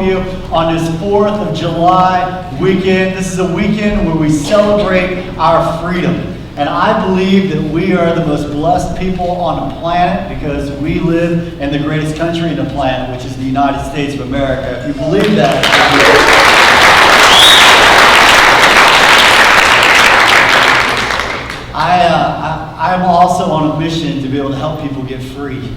you on this 4th of July weekend. This is a weekend where we celebrate our freedom. And I believe that we are the most blessed people on the planet because we live in the greatest country in the planet, which is the United States of America. If you believe that, I'm also on a mission to be able to help people get free.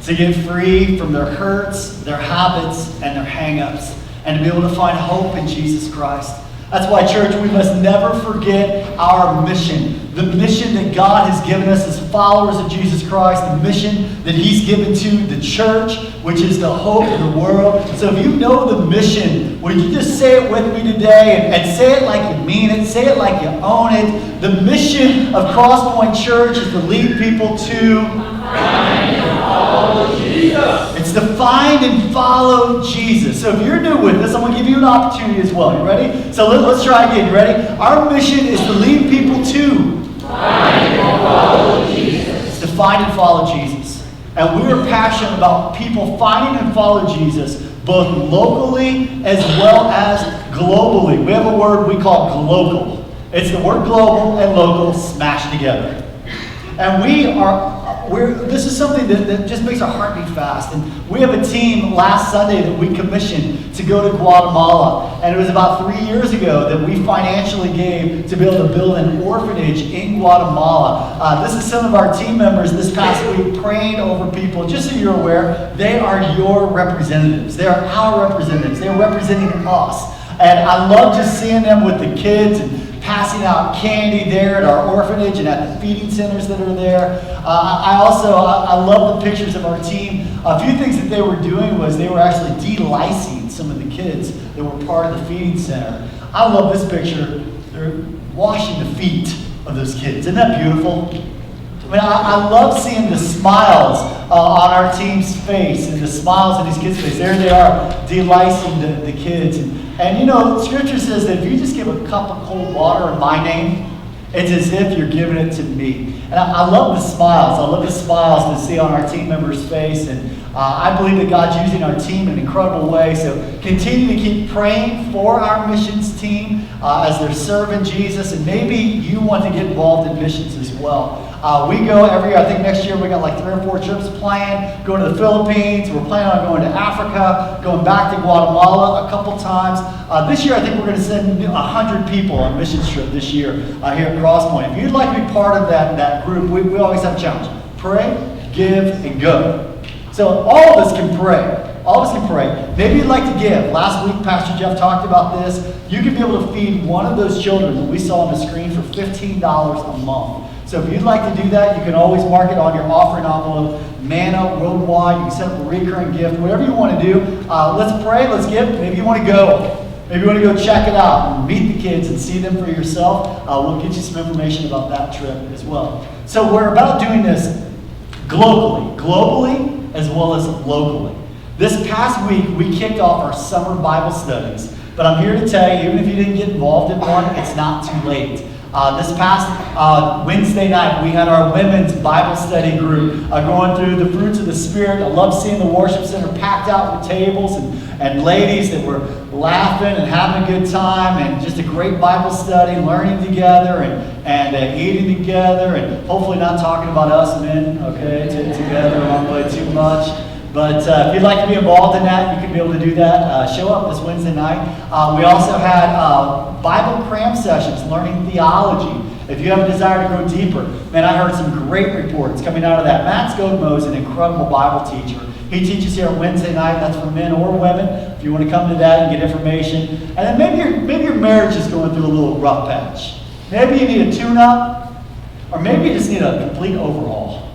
To get free from their hurts, their habits, and their hang-ups. And to be able to find hope in Jesus Christ. That's why, church, we must never forget our mission. The mission that God has given us as followers of Jesus Christ. The mission that He's given to the church, which is the hope of the world. So if you know the mission, would you just say it with me today and say it like you mean it. Say it like you own it. The mission of Crosspointe Church is to lead people to find and follow Jesus. It's to find and follow Jesus. So if you're new with this, I'm going to give you an opportunity as well. You ready? So let's try again. You ready? Our mission is to lead people to find and follow Jesus. It's to find and follow Jesus. And we are passionate about people finding and follow Jesus, both locally as well as globally. We have a word we call global. It's the word global and local smashed together. And this is something that just makes our heart beat fast. And we have a team last Sunday that we commissioned to go to Guatemala. And it was about 3 years ago that we financially gave to be able to build an orphanage in Guatemala. This is some of our team members this past week praying over people. Just so you're aware, they are your representatives. They are our representatives. They're representing us. And I love just seeing them with the kids and passing out candy there at our orphanage and at the feeding centers that are there. I love the pictures of our team. A few things that they were doing was they were actually de-licing some of the kids that were part of the feeding center. I love this picture. They're washing the feet of those kids. Isn't that beautiful? I mean, I love seeing the smiles on our team's face and the smiles on these kids' face. There they are, de-licing the kids. And you know, Scripture says that if you just give a cup of cold water in my name, it's as if you're giving it to me. And I love the smiles. I love the smiles to see on our team members' face. And I believe that God's using our team in an incredible way. So continue to keep praying for our missions team as they're serving Jesus. And maybe you want to get involved in missions as well. We go every year. I think next year we got like 3 or 4 trips planned. Going to the Philippines. We're planning on going to Africa. Going back to Guatemala a couple times. This year I think we're going to send 100 people on a missions trip this year here at Crosspointe. If you'd like to be part of that group, we always have a challenge. Pray, give, and go. So all of us can pray. All of us can pray. Maybe you'd like to give. Last week, Pastor Jeff talked about this. You could be able to feed one of those children that we saw on the screen for $15 a month. So if you'd like to do that, you can always mark it on your offering envelope. Manna, Worldwide, you can set up a recurring gift, whatever you want to do. Let's pray, let's give. Maybe you want to go. Maybe you want to go check it out and meet the kids and see them for yourself. We'll get you some information about that trip as well. So we're about doing this globally as well as locally. This past week, we kicked off our summer Bible studies. But I'm here to tell you, even if you didn't get involved in one, it's not too late. This past Wednesday night, we had our women's Bible study group going through the fruits of the Spirit. I love seeing the worship center packed out with tables and ladies that were laughing and having a good time, and just a great Bible study, learning together and eating together, and hopefully not talking about us men, okay, together along the way too much. But if you'd like to be involved in that, you can be able to do that. Show up this Wednesday night. We also had Bible cram sessions, learning theology. If you have a desire to go deeper, man, I heard some great reports coming out of that. Matt Skodmo is an incredible Bible teacher. He teaches here on Wednesday night. That's for men or women. If you want to come to that and get information. And then maybe your marriage is going through a little rough patch. Maybe you need a tune-up, or maybe you just need a complete overhaul.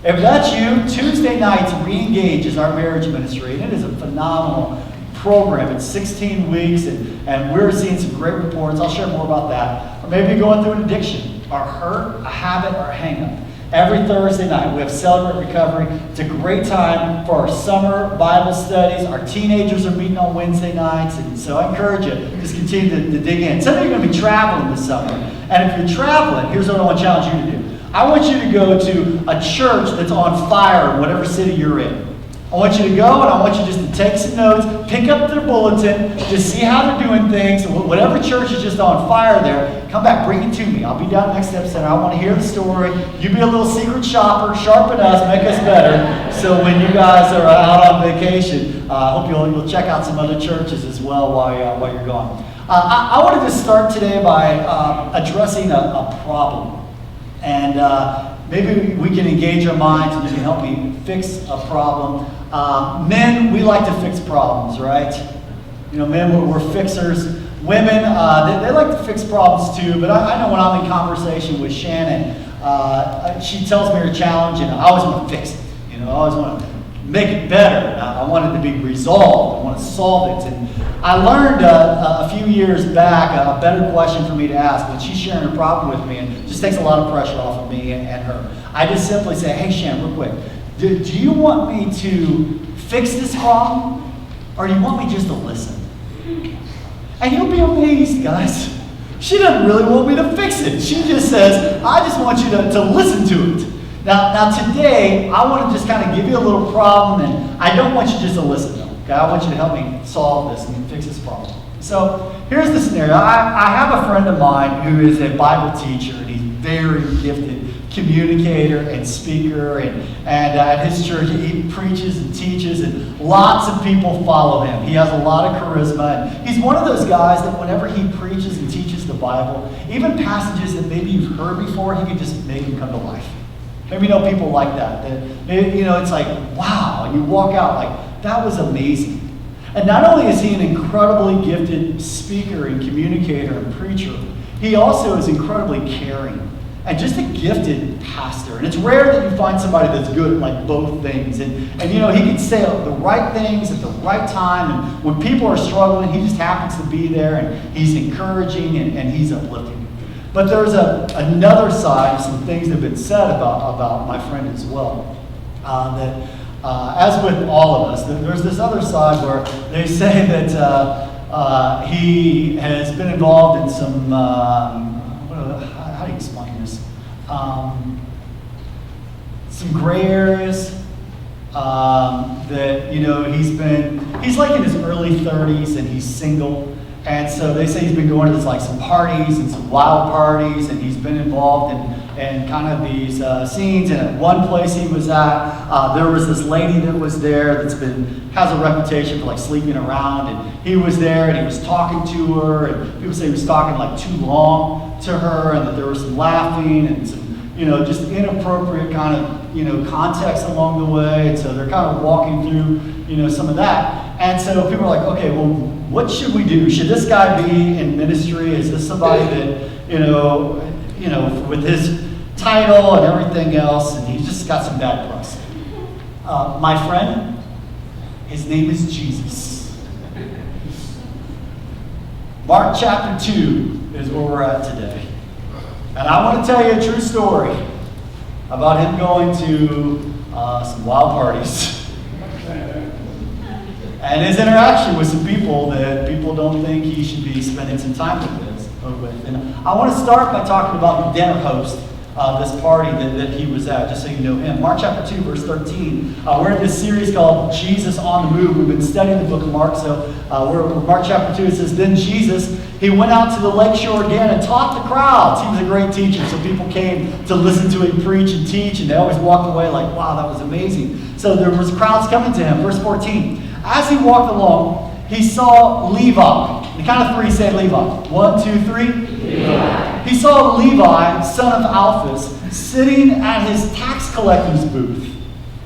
If that's you, Tuesday nights, Re-Engage is our marriage ministry, and it is a phenomenal program. It's 16 weeks, and we're seeing some great reports. I'll share more about that. Or maybe you're going through an addiction, or hurt, a habit, or a hang-up. Every Thursday night, we have Celebrate Recovery. It's a great time for our summer Bible studies. Our teenagers are meeting on Wednesday nights, and so I encourage you, just continue to dig in. Some of you are going to be traveling this summer, and if you're traveling, here's what I want to challenge you to do. I want you to go to a church that's on fire in whatever city you're in. I want you to go, and I want you just to take some notes, pick up their bulletin, just see how they're doing things. Whatever church is just on fire there, come back, bring it to me. I'll be down next step center. I want to hear the story. You be a little secret shopper, sharpen us, make us better. So when you guys are out on vacation, I hope you'll check out some other churches as well while you're gone. I wanted to start today by addressing a problem. And maybe we can engage our minds and you can help me fix a problem. Men, we like to fix problems, right? You know, men, we're fixers. Women, they like to fix problems too, but I know when I'm in conversation with Shannon, she tells me her challenge, and I always want to fix it. You know, I always want to make it better. I want it to be resolved. I want to solve it. And I learned a few years back a better question for me to ask when she's sharing a problem with me, and it just takes a lot of pressure off of me and her. I just simply say, hey, Shannon, real quick, do you want me to fix this problem, or do you want me just to listen? And you'll be amazed, guys. She doesn't really want me to fix it. She just says, I just want you to listen to it. Now today, I want to just kind of give you a little problem, and I don't want you just to listen though. Okay? I want you to help me solve this and fix this problem. So here's the scenario. I have a friend of mine who is a Bible teacher, and he's very gifted communicator and speaker, and at his church he preaches and teaches, and lots of people follow him. He has a lot of charisma, and he's one of those guys that whenever he preaches and teaches the Bible, even passages that maybe you've heard before, he can just make them come to life. Maybe you know people like that you know, it's like, wow, and you walk out like, that was amazing. And not only is he an incredibly gifted speaker and communicator and preacher, he also is incredibly caring and just a gifted pastor. And it's rare that you find somebody that's good at like both things. And you know, he can say the right things at the right time. And when people are struggling, he just happens to be there, and he's encouraging and he's uplifting. But there's another side, some things that have been said about my friend as well. As with all of us, there's this other side where they say that he has been involved in some, how do you explain this? Some gray areas that, you know, he's like in his early 30s and he's single. And so they say he's been going to like some parties and some wild parties, and he's been involved in kind of these scenes. And at one place he was at, there was this lady that was there has a reputation for like sleeping around, and he was there and he was talking to her, and people say he was talking like too long to her, and that there was some laughing and some, you know, just inappropriate kind of, you know, context along the way. And so they're kind of walking through, you know, some of that. And so people are like, okay, well, what should we do? Should this guy be in ministry? Is this somebody that, you know, with his title and everything else, and he's just got some bad press? My friend, his name is Jesus. Mark chapter 2 is where we're at today. And I want to tell you a true story about him going to some wild parties. And his interaction with some people that people don't think he should be spending some time with. And I want to start by talking about the dinner host of this party that he was at, just so you know him. Mark chapter 2, verse 13. We're in this series called Jesus on the Move. We've been studying the book of Mark. So we're in Mark chapter 2. It says, then Jesus, he went out to the lakeshore again and taught the crowds. He was a great teacher, so people came to listen to him preach and teach, and they always walked away like, wow, that was amazing. So there was crowds coming to him. Verse 14. As he walked along, he saw Levi. The count of three, say Levi. 1, 2, 3. Levi. He saw Levi, son of Alphaeus, sitting at his tax collector's booth.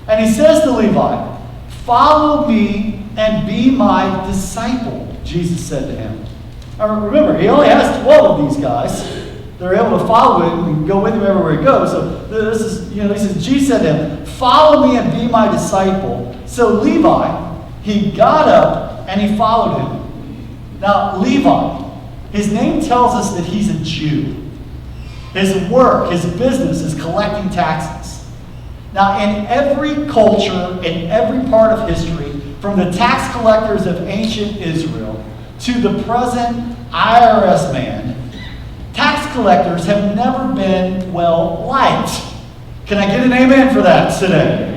And he says to Levi, follow me and be my disciple, Jesus said to him. Now remember, he only has 12 of these guys. They're able to follow him and go with him everywhere he goes. So this is, you know, he says, Jesus said to him, follow me and be my disciple. So Levi, he got up and he followed him. Now, Levi, his name tells us that he's a Jew. His work, his business is collecting taxes. Now, in every culture, in every part of history, from the tax collectors of ancient Israel to the present IRS man, tax collectors have never been well liked. Can I get an amen for that today?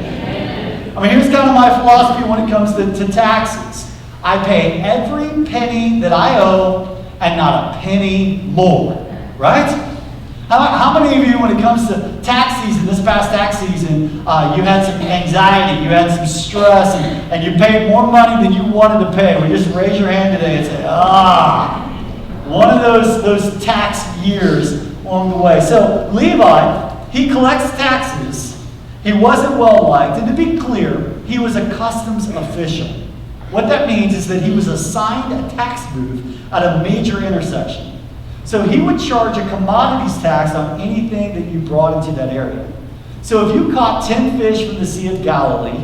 I mean, here's kind of my philosophy when it comes to taxes. I pay every penny that I owe and not a penny more, right? How many of you, when it comes to tax season, this past tax season, you had some anxiety, you had some stress, and you paid more money than you wanted to pay? Well, just raise your hand today and say, one of those tax years along the way. So Levi, he collects taxes. He wasn't well liked, and to be clear, he was a customs official. What that means is that he was assigned a tax booth at a major intersection. So he would charge a commodities tax on anything that you brought into that area. So if you caught 10 fish from the Sea of Galilee,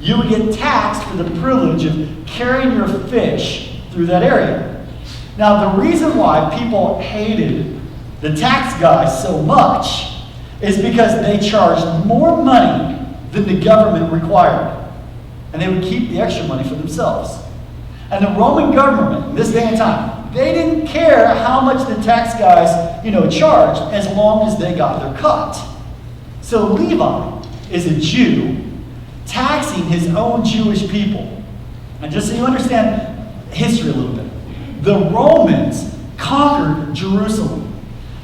you would get taxed for the privilege of carrying your fish through that area. Now, the reason why people hated the tax guys so much is because they charged more money than the government required. And they would keep the extra money for themselves. And the Roman government, in this day and time, they didn't care how much the tax guys, charged, as long as they got their cut. So Levi is a Jew taxing his own Jewish people. And just so you understand history a little bit, the Romans conquered Jerusalem.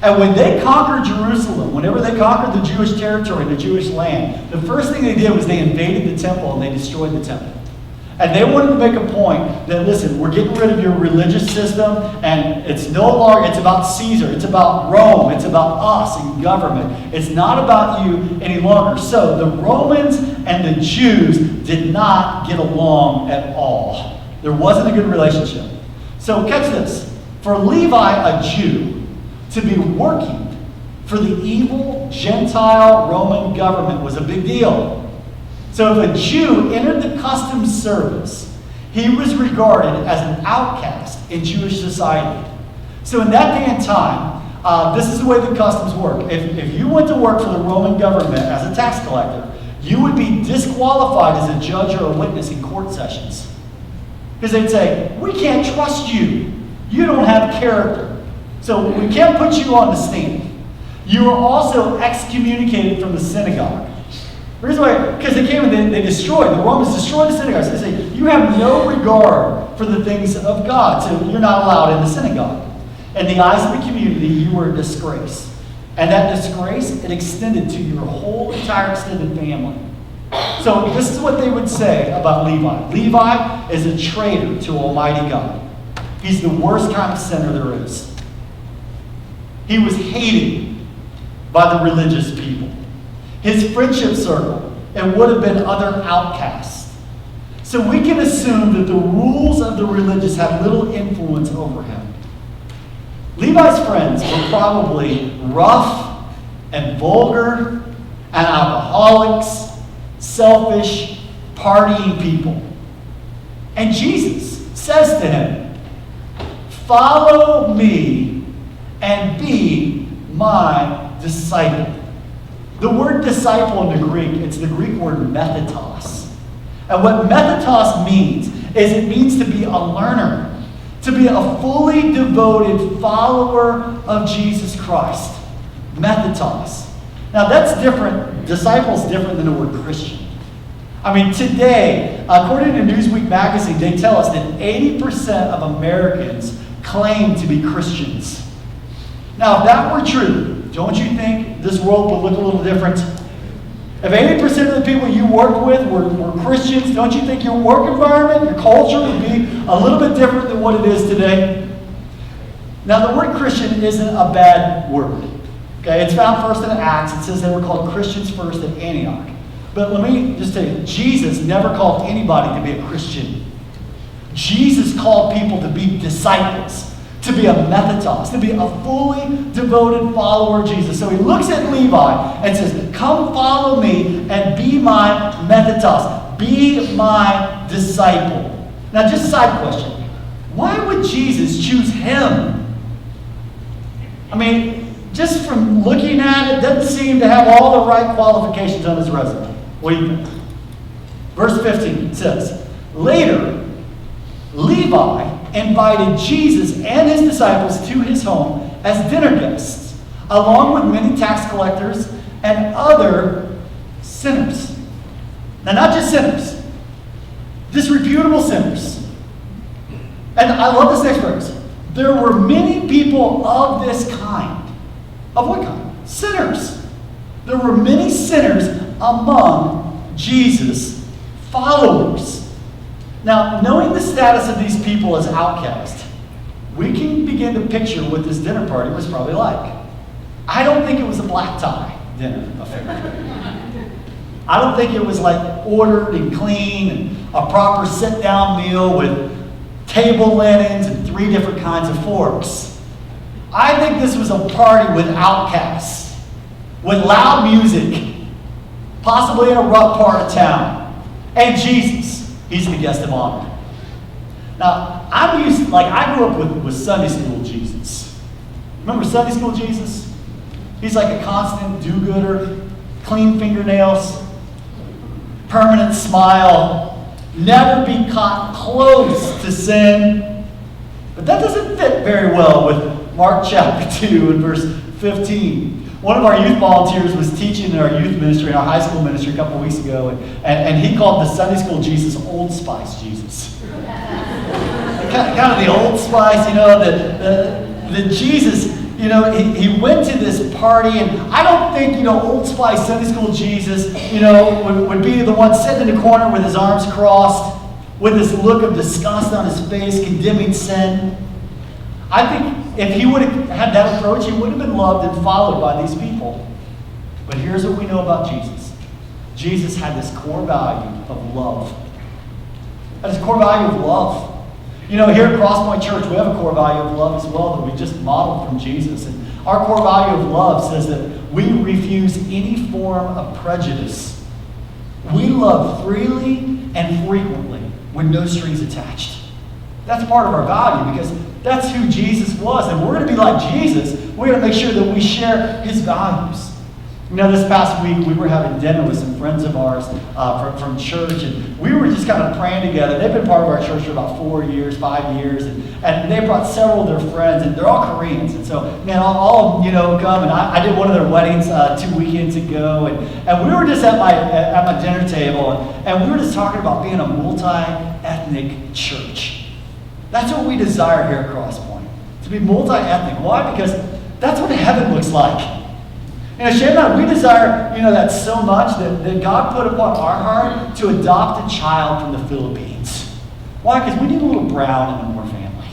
And when they conquered Jerusalem, whenever they conquered the Jewish territory, the Jewish land, the first thing they did was they invaded the temple and they destroyed the temple. And they wanted to make a point that, listen, we're getting rid of your religious system, and it's no longer, it's about Caesar, it's about Rome, it's about us and government. It's not about you any longer. So the Romans and the Jews did not get along at all. There wasn't a good relationship. So catch this. For Levi, a Jew, to be working for the evil Gentile Roman government was a big deal. So if a Jew entered the customs service, he was regarded as an outcast in Jewish society. So in that day and time, this is the way the customs work. If you went to work for the Roman government as a tax collector, you would be disqualified as a judge or a witness in court sessions. Because they'd say, we can't trust you. You don't have character. So we can't put you on the stand. You are also excommunicated from the synagogue. The reason why, because they came and they destroyed, the Romans destroyed the synagogues. They say, you have no regard for the things of God, so you're not allowed in the synagogue. In the eyes of the community, you were a disgrace. And that disgrace, it extended to your whole entire extended family. So this is what they would say about Levi. Levi is a traitor to Almighty God. He's the worst kind of sinner there is. He was hated by the religious people. His friendship circle, it would have been other outcasts. So we can assume that the rules of the religious had little influence over him. Levi's friends were probably rough and vulgar and alcoholics, selfish, partying people. And Jesus says to him, follow me and be my disciple. The word disciple in the Greek, it's the Greek word methetos. And what methetos means is it means to be a learner, to be a fully devoted follower of Jesus Christ. Methetos. Now that's different, disciple's different than the word Christian. I mean, today, according to Newsweek magazine, they tell us that 80% of Americans claim to be Christians. Now, if that were true, don't you think this world would look a little different? If 80% of the people you worked with were Christians, don't you think your work environment, your culture would be a little bit different than what it is today? Now, the word Christian isn't a bad word. Okay, it's found first in Acts. It says they were called Christians first at Antioch. But let me just tell you, Jesus never called anybody to be a Christian. Jesus called people to be disciples, to be a methetos, to be a fully devoted follower of Jesus. So he looks at Levi and says, come follow me and be my methetos. Be my disciple. Now, just a side question. Why would Jesus choose him? I mean, just from looking at it, doesn't seem to have all the right qualifications on his resume. What do you think? Verse 15 says, later, Levi invited Jesus and his disciples to his home as dinner guests, along with many tax collectors and other sinners. Now, not just sinners, disreputable sinners. And I love this next verse. There were many people of this kind. Of what kind? Sinners. There were many sinners among Jesus' followers. Now, knowing the status of these people as outcasts, we can begin to picture what this dinner party was probably like. I don't think it was a black tie dinner affair. I don't think it was like ordered and clean and a proper sit-down meal with table linens and 3 different kinds of forks. I think this was a party with outcasts, with loud music, possibly in a rough part of town. And Jesus, he's the guest of honor. Now, I grew up with Sunday school Jesus. Remember Sunday school Jesus? He's like a constant do-gooder, clean fingernails, permanent smile, never be caught close to sin. But that doesn't fit very well with Mark chapter 2 and verse 15. One of our youth volunteers was teaching in our youth ministry, in our high school ministry a couple weeks ago, and he called the Sunday school Jesus Old Spice Jesus. Kind of the Old Spice, the Jesus, he went to this party, and I don't think, Old Spice Sunday school Jesus, would be the one sitting in the corner with his arms crossed, with this look of disgust on his face, condemning sin. I think if he would have had that approach, he would have been loved and followed by these people. But here's what we know about Jesus. Jesus had this core value of love. Had this core value of love. Here at Crosspointe Church, we have a core value of love as well that we just modeled from Jesus. And our core value of love says that we refuse any form of prejudice. We love freely and frequently with no strings attached. That's part of our value because that's who Jesus was. And we're going to be like Jesus. We're going to make sure that we share his values. This past week we were having dinner with some friends of ours from church, and we were just kind of praying together. They've been part of our church for about 4 years, 5 years, and they brought several of their friends, and they're all Koreans. And so, all of them, come, and I did one of their weddings 2 weekends ago, and we were just at my dinner table, and we were just talking about being a multi-ethnic church. That's what we desire here at Crosspointe, to be multi-ethnic. Why? Because that's what heaven looks like. Shane and I, we desire, that so much that God put upon our heart to adopt a child from the Philippines. Why? Because we need a little brown in the Moore family.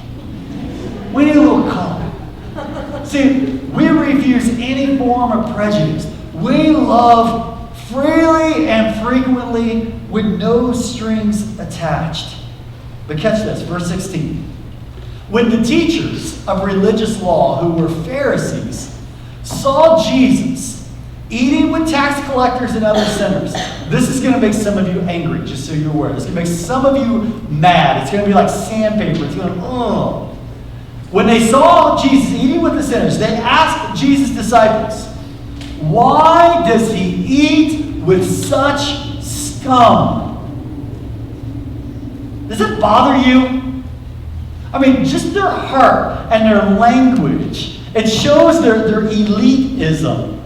We need a little color. See, we refuse any form of prejudice. We love freely and frequently with no strings attached. But catch this, verse 16. When the teachers of religious law, who were Pharisees, saw Jesus eating with tax collectors and other sinners. This is going to make some of you angry, just so you're aware. It's going to make some of you mad. It's going to be like sandpaper. It's going to, ugh. When they saw Jesus eating with the sinners, they asked Jesus' disciples, "Why does he eat with such scum?" Does it bother you? Just their heart and their language. It shows their elitism.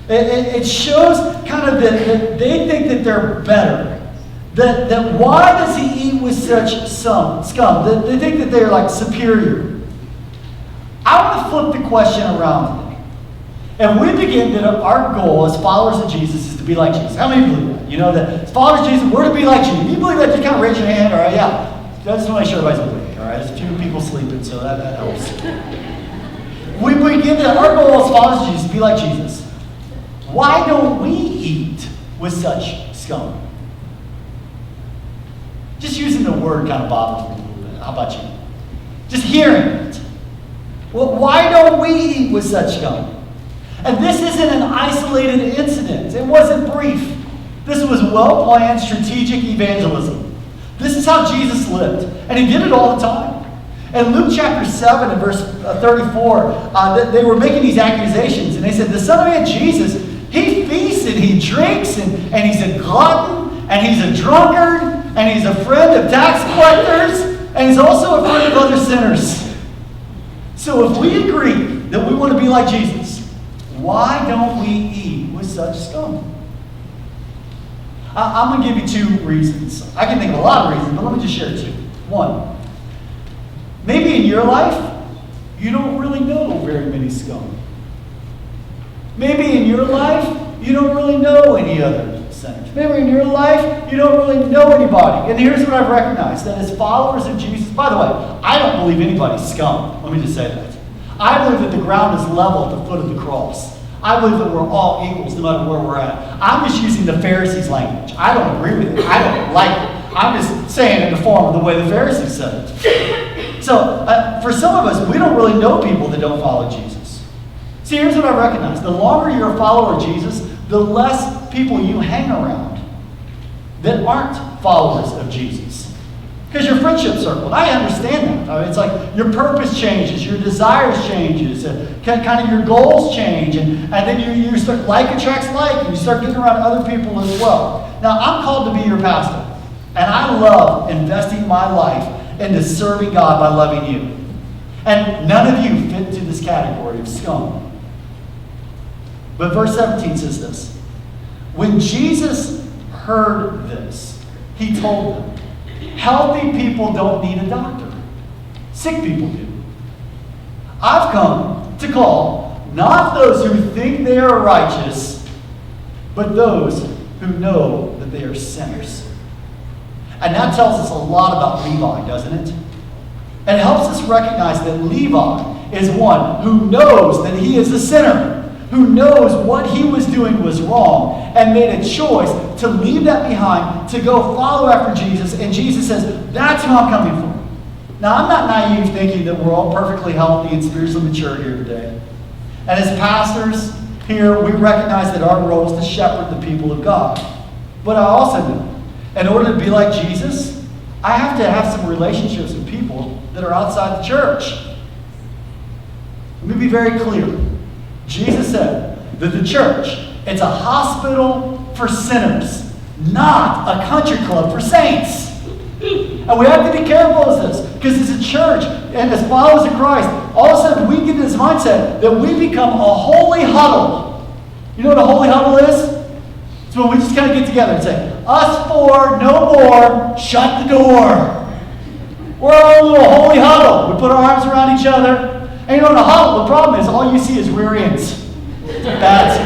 It shows kind of that they think that they're better. That why does he eat with such scum? That they think that they're like superior. I want to flip the question around today. And we begin that our goal as followers of Jesus is to be like Jesus. How many believe that? That as followers of Jesus, we're to be like Jesus. If you believe that, just kind of raise your hand. All right, yeah. I just want to make sure everybody's awake. All right, there's a few people sleeping, so that helps. We begin that our goal as followers of Jesus to be like Jesus. Why don't we eat with such scum? Just using the word kind of bothers me a little bit. How about you? Just hearing it. Well, why don't we eat with such scum? And this isn't an isolated incident. It wasn't brief. This was well-planned strategic evangelism. This is how Jesus lived. And he did it all the time. In Luke chapter 7 and verse 34, they were making these accusations. And they said, the Son of Man, Jesus, he feasts and he drinks and he's a glutton and he's a drunkard and he's a friend of tax collectors and he's also a friend of other sinners. So if we agree that we want to be like Jesus, why don't we eat with such scum? I'm going to give you 2 reasons. I can think of a lot of reasons, but let me just share 2. 1, maybe in your life, you don't really know very many scum. Maybe in your life, you don't really know any other sinners. Maybe in your life, you don't really know anybody. And here's what I've recognized, that as followers of Jesus, by the way, I don't believe anybody's scum. Let me just say that. I believe that the ground is level at the foot of the cross. I believe that we're all equals no matter where we're at. I'm just using the Pharisees' language. I don't agree with it. I don't like it. I'm just saying it in the form of the way the Pharisees said it. So, for some of us, we don't really know people that don't follow Jesus. See, here's what I recognize. The longer you're a follower of Jesus, the less people you hang around that aren't followers of Jesus. Because your friendship circle, and I understand that. I mean, it's like your purpose changes, your desires changes, kind of your goals change, and then you start, like attracts like, and you start getting around other people as well. Now, I'm called to be your pastor, and I love investing my life into serving God by loving you. And none of you fit into this category of scum. But verse 17 says this. When Jesus heard this, he told them, healthy people don't need a doctor. Sick people do. I've come to call not those who think they are righteous, but those who know that they are sinners. And that tells us a lot about Levi, doesn't it? It helps us recognize that Levi is one who knows that he is a sinner, who knows what he was doing was wrong, and made a choice to leave that behind, to go follow after Jesus. And Jesus says, that's who I'm coming for. Now, I'm not naive thinking that we're all perfectly healthy and spiritually mature here today. And as pastors here, we recognize that our role is to shepherd the people of God. But I also know, in order to be like Jesus, I have to have some relationships with people that are outside the church. Let me be very clear. Jesus said that the church, it's a hospital for sinners, not a country club for saints. And we have to be careful of this, because as a church and as followers of Christ, all of a sudden we get this mindset that we become a holy huddle. You know what a holy huddle is? It's when we just kind of get together and say, us four, no more, shut the door. We're all a little holy huddle. We put our arms around each other. And you know, in a huddle, the problem is all you see is rear ends. That's it.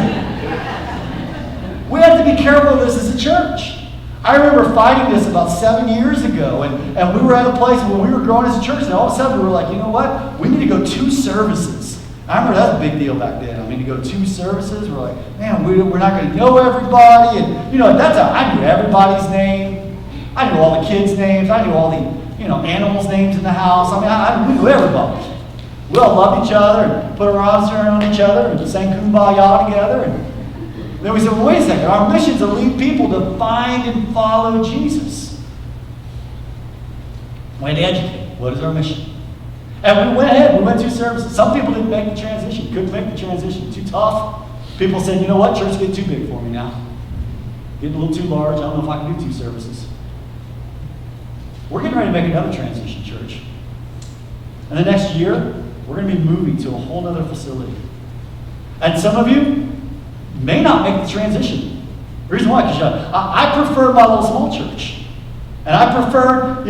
We have to be careful of this as a church. I remember fighting this about 7 years ago, and we were at a place when we were growing as a church, and all of a sudden we were like, you know what? We need to go 2 services. I remember that was a big deal back then. I mean, to go 2 services, we're like, man, we're not going to know everybody. And, you know, at that time, I knew everybody's name. I knew all the kids' names. I knew all the, animals' names in the house. I mean, we knew everybody. We all loved each other and put our arms around each other and sang Kumbaya together. And then we said, well, wait a second. Our mission is to lead people to find and follow Jesus. We had to educate. What is our mission? And we went ahead. We went 2 services. Some people didn't make the transition. Couldn't make the transition. Too tough. People said, you know what? Church is getting too big for me now. Getting a little too large. I don't know if I can do 2 services. We're getting ready to make another transition, church. And the next year, we're going to be moving to a whole other facility. And some of you may not make the transition. The reason why, because I prefer my little small church. And I prefer,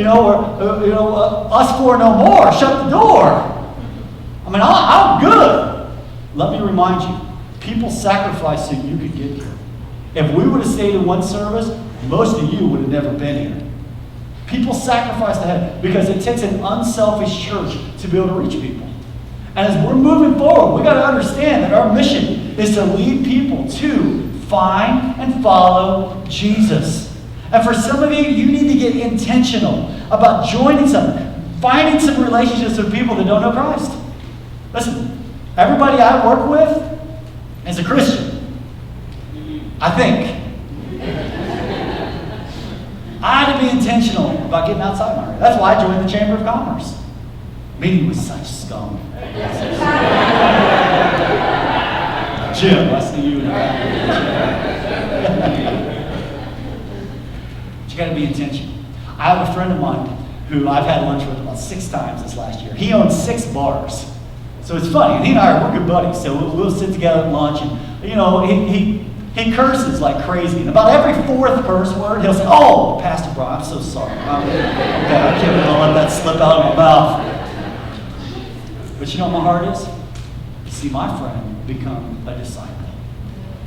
us four no more. Shut the door. I mean, I'm good. Let me remind you, people sacrificed so you could get here. If we would have stayed in 1 service, most of you would have never been here. People sacrificed ahead because it takes an unselfish church to be able to reach people. And as we're moving forward, we got to understand that our mission is to lead people to find and follow Jesus. And for some of you, you need to get intentional about joining finding some relationships with people that don't know Christ. Listen, everybody I work with is a Christian. I think. I had to be intentional about getting outside my area. That's why I joined the Chamber of Commerce. Meeting with such scum. Jim, I see you in the But you got to be intentional. I have a friend of mine who I've had lunch with about 6 times this last year. He owns 6 bars. So it's funny. And he and I we're good buddies. So we'll sit together at lunch. And, he He curses like crazy. And about every fourth curse word, he'll say, "Oh, Pastor Brian, I'm so sorry. Okay, I can't really let that slip out of my mouth." But you know what my heart is? To see my friend become a disciple.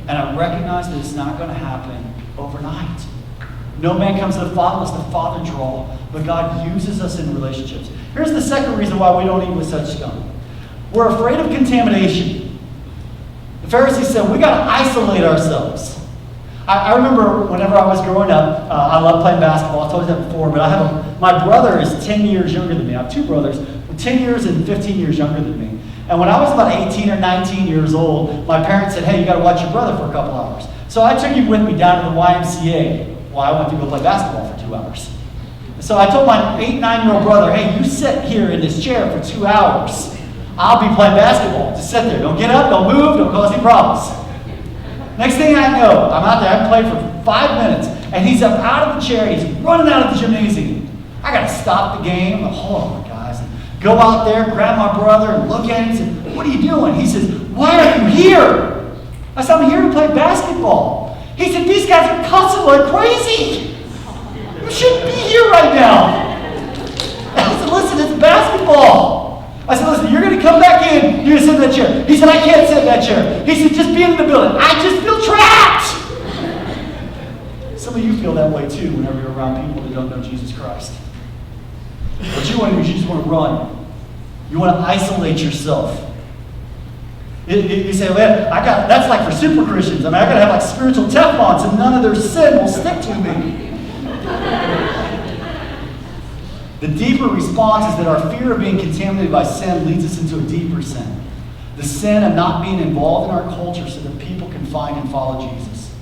And I recognize that it's not going to happen overnight. No man comes to the Father unless the Father draw. But God uses us in relationships. Here's the second reason why we don't eat with such scum. We're afraid of contamination. The Pharisees said, we got to isolate ourselves. I remember whenever I was growing up, I loved playing basketball. I told you that before, but my brother is 10 years younger than me. I have two brothers, 10 years and 15 years younger than me. And when I was about 18 or 19 years old, my parents said, hey, you got to watch your brother for a couple hours. So I took him with me down to the YMCA. Well, I went to go play basketball for 2 hours. So I told my 8, 9-year-old brother, hey, you sit here in this chair for 2 hours. I'll be playing basketball. Just sit there. Don't get up, don't move, don't cause any problems. Next thing I know, I'm out there. I haven't played for 5 minutes, and he's up out of the chair. He's running out of the gymnasium. I got to stop the game. Hold on, guys. Go out there, grab my brother, and look at him and say, what are you doing? He says, why are you here? I said, I'm here to play basketball. He said, these guys are cussing like crazy. You shouldn't be here right now. I said, listen, it's basketball. I said, listen, you're going to come back in. You're going to sit in that chair. He said, I can't sit in that chair. He said, just be in the building. I just feel trapped. Some of you feel that way too whenever you're around people that don't know Jesus Christ. What you want to do is you just want to run. You want to isolate yourself. You say, well, that's like for super Christians. I mean, I got to have like spiritual Teflons and none of their sin will stick to me. The deeper response is that our fear of being contaminated by sin leads us into a deeper sin. The sin of not being involved in our culture so that people can find and follow Jesus.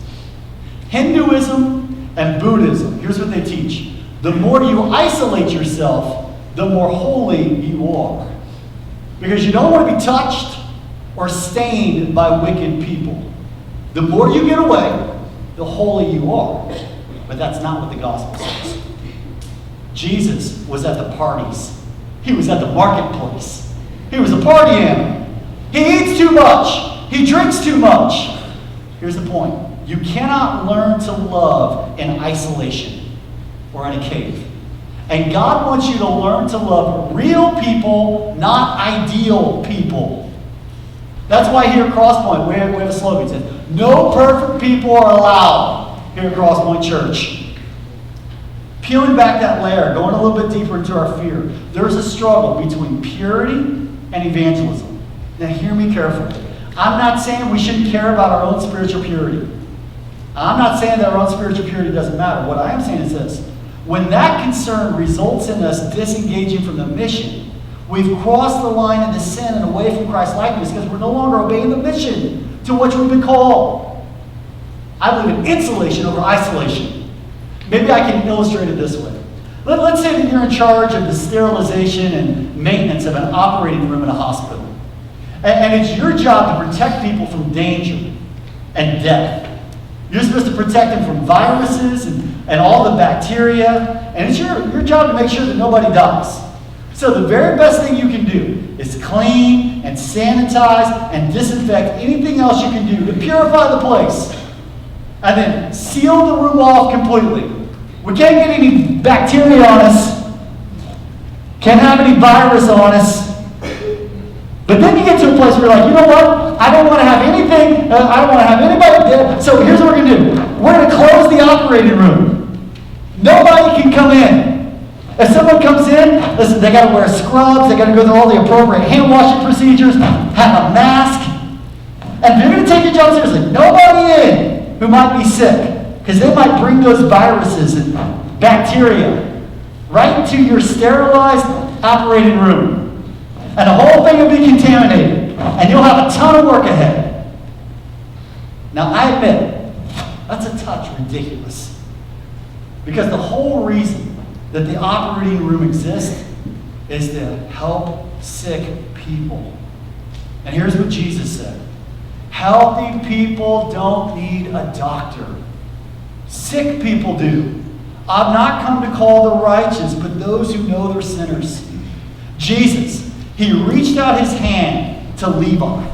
Hinduism and Buddhism, here's what they teach. The more you isolate yourself, the more holy you are. Because you don't want to be touched or stained by wicked people. The more you get away, the holier you are. But that's not what the gospel says. Jesus was at the parties. He was at the marketplace. He was a party animal. He eats too much. He drinks too much. Here's the point. You cannot learn to love in isolation or in a cave. And God wants you to learn to love real people, not ideal people. That's why here at Crosspointe, we have a slogan that says, no perfect people are allowed here at Crosspointe Church. Peeling back that layer, going a little bit deeper into our fear, there's a struggle between purity and evangelism. Now hear me carefully. I'm not saying we shouldn't care about our own spiritual purity. I'm not saying that our own spiritual purity doesn't matter. What I am saying is this. When that concern results in us disengaging from the mission, we've crossed the line into sin and away from Christ's likeness because we're no longer obeying the mission to which we've been called. I believe in insulation over isolation. Maybe I can illustrate it this way. Let's say that you're in charge of the sterilization and maintenance of an operating room in a hospital. And it's your job to protect people from danger and death. You're supposed to protect them from viruses and all the bacteria. And it's your job to make sure that nobody dies. So the very best thing you can do is clean and sanitize and disinfect anything else you can do to purify the place. And then seal the room off completely. We can't get any bacteria on us. Can't have any virus on us. But then you get to a place where you're like, you know what? I don't want to have anything. I don't want to have anybody dead. So here's what we're going to do. We're going to close the operating room. Nobody can come in. If someone comes in, listen, they got to wear scrubs. They got to go through all the appropriate hand washing procedures, have a mask. And if you're going to take your job seriously, nobody in who might be sick. Because they might bring those viruses and bacteria right into your sterilized operating room. And the whole thing will be contaminated. And you'll have a ton of work ahead. Now, I admit, that's a touch ridiculous. Because the whole reason that the operating room exists is to help sick people. And here's what Jesus said. Healthy people don't need a doctor. Sick people do. I've not come to call the righteous, but those who know they're sinners. Jesus, he reached out his hand to Levi,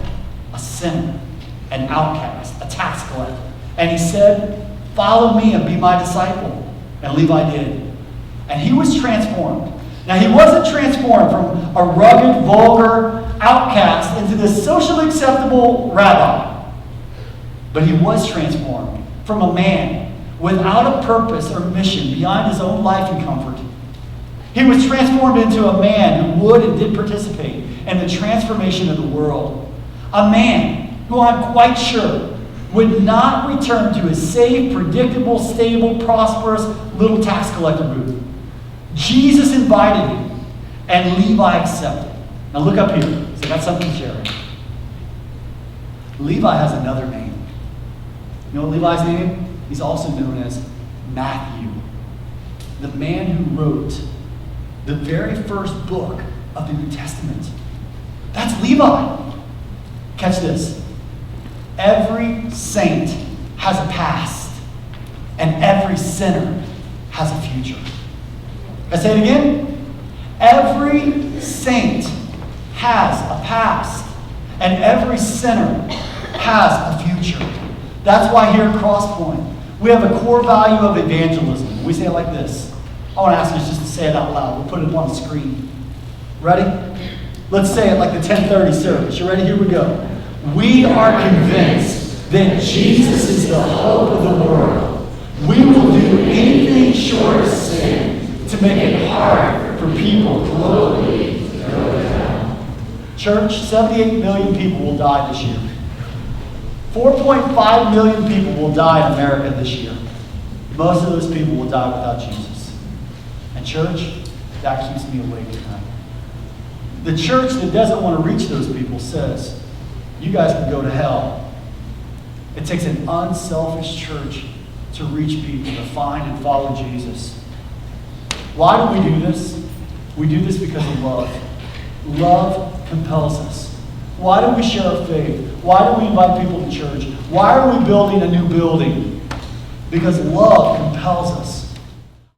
a sinner, an outcast, a tax collector. And he said, "Follow me and be my disciple." And Levi did. And he was transformed. Now, he wasn't transformed from a rugged, vulgar outcast into this socially acceptable rabbi. But he was transformed from a man without a purpose or mission beyond his own life and comfort. He was transformed into a man who would and did participate in the transformation of the world. A man who I'm quite sure would not return to his safe, predictable, stable, prosperous little tax collector booth. Jesus invited him, and Levi accepted. Now look up here, because I got something to share. Levi has another name. You know what Levi's name? He's also known as Matthew, the man who wrote the very first book of the New Testament. That's Levi. Catch this. Every saint has a past, and every sinner has a future. I say it again. Every saint has a past, and every sinner has a future. That's why here at Crosspointe, we have a core value of evangelism. We say it like this. I want to ask us just to say it out loud. We'll put it up on the screen. Ready? Let's say it like the 10:30 service. You ready? Here we go. We are convinced that Jesus is the hope of the world. We will do anything short of sin to make it hard for people globally to go to hell. Church, 78 million people will die this year. 4.5 million people will die in America this year. Most of those people will die without Jesus. And church, that keeps me awake tonight. The church that doesn't want to reach those people says, you guys can go to hell. It takes an unselfish church to reach people, to find and follow Jesus. Why do we do this? We do this because of love. Love compels us. Why do we share our faith? Why do we invite people to church? Why are we building a new building? Because love compels us.